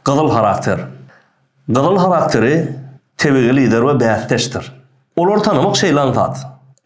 Gyzyl harakter. Gyzyl harakteri tebigi lider we bästeşdir. Olar tanamak şeýlan zat.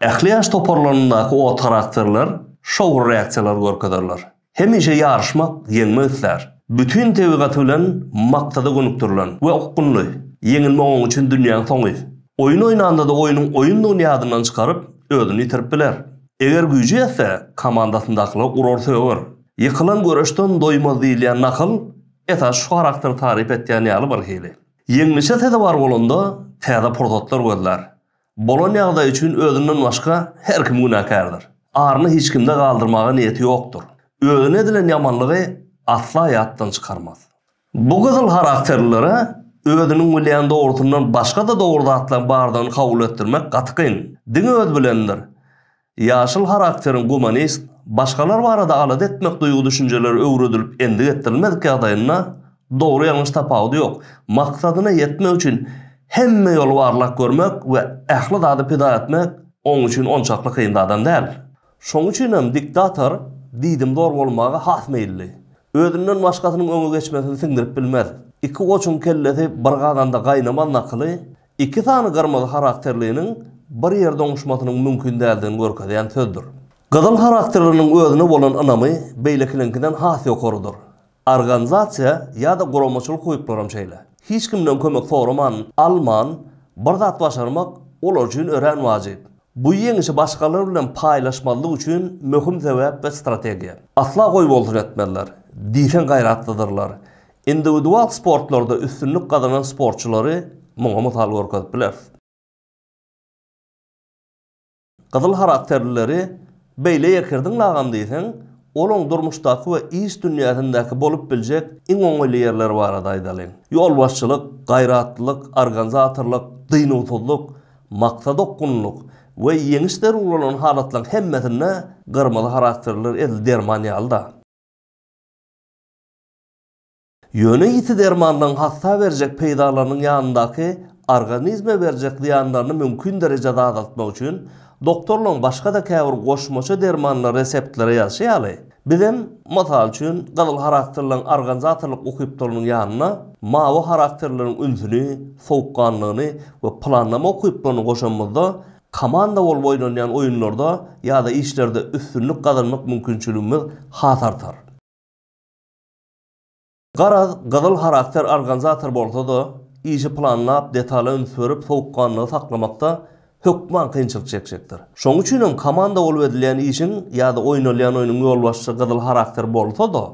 Ähli ýaş toparlanyndaky o karakterler şowur reaksiýalar görkezerler. Hemişe ýarışmak ýeňmezler. Bütün tebigaty bilen maktada gönükdirilen we okkunly. Ýeňilmek oňun üçin dünýäň soňy. Oyun oynanda da oyunun oyunluğunu ýadyndan çykaryp özüni ýitirip biler. Eger güýji etse komandasyndakylar uror söwer. Yıkılan görüşten doymaz diýilýän nakıl esas şu karakter tarif etýän ýaly bir hili. Ýeňmişe täze bar bolanda täze prototlar gözler. Bolan ýagdaý üçin özünden başga her kim günäkärdir. Aryny hiç kimde galdyrmaga niýeti ýokdur. Özüne edilen ýamanlygy asla ýatdan çykarmaz. Bu gyzyl karakterlere özünün bilýän dogrusundan başga da dogruda atlan bardan kabul etdirmek gatykyn. Diňe öz bilendir. Ýaşyl karakterin humanist, başgalar barada alad etmek duýgu düşünjeleri öwredilip endig etdirilmedik ýagdaýynda dogry ýalňyş tapawdy ýok. Maksadyna ýetmek üçin hemme ýol barlak görmek we ähli zady pida etmek oň üçin onçakly kyn adam däl. Şoň üçin hem diktator diýdim dor bolmagy has meýilli. Özünden başgasynyň öňe geçmesini siňdirip bilmez. İki goçun kellesi bir gazanda gaýnaman nakyly, iki tany garmaly karakterliğiniň bir ýerde oňuşmasynyň mümkin däldigini görkezýän sözdür. Gyzyl karakterliniň özüne bolan ynamy beýlekilenkiden has ýokarydyr. Organizasiýa ýa-da guramaçylyk goýuplarym şeýle. Hiç kimden kömek soraman, alman, bir zat başarmak olar üçin ören wajyp. Bu ýeňişi başgalar bilen paýlaşmalyk üçin möhüm sebäp we strategiýa. Asla goýboldur etmeliler. Diýsen gaýratlydyrlar. Individual sportlarda üstünlük kazanan sportçuları muňa mysal görkezip biler. Gyzyl karakterlileri beýle ýekirdiň lagam diýsen, olaň durmuşdaky we iş dünýäsindeki bolup biljek iň oňaýly ýerler barada aýdalyň. Ýolbaşçylyk, gaýratlyk, organizatorlyk, dynowsuzlyk, maksat okkunlyk we ýeňişler ulan halatlaryň hemmesine garmaly karakterler edil derman ýalda. Ýöne ýiti dermanlaryň hassa berjek peýdalarynyň ýanyndaky organizme berjek ziýanlaryny mümkin derejede azaltmak üçin doktorlaryň başga da käbir goşmaça dermanlar reseptlere ýazýaly. Bizim mysal üçin gyzyl karakterleriň organizatorlyk okyplarynyň ýanyna mawy karakterleriň ünsüni, sowukkanlygyny we planlama okyplaryny goşanmazda komanda bolup oýnanýan oýunlarda ýa-da işlerde üstünlük gazanmak mümkinçiligimiz has artar. Garaz gyzyl karakter organizator bolsa da işi planlap, detala önsürüp, sowukkanlygy saklamakda hökman kynçylyk çekjekdir. Şoň üçin hem komanda bolup edilýän işin ýa-da oýnalýan oýunyň ýolbaşçy gyzyl karakter bolsa da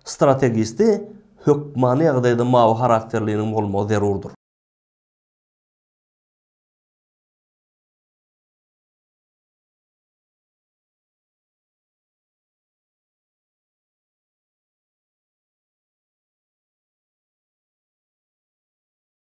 strategisti hökmany ýagdaýda mawy karakterliğiniň bolmagy zerurdur.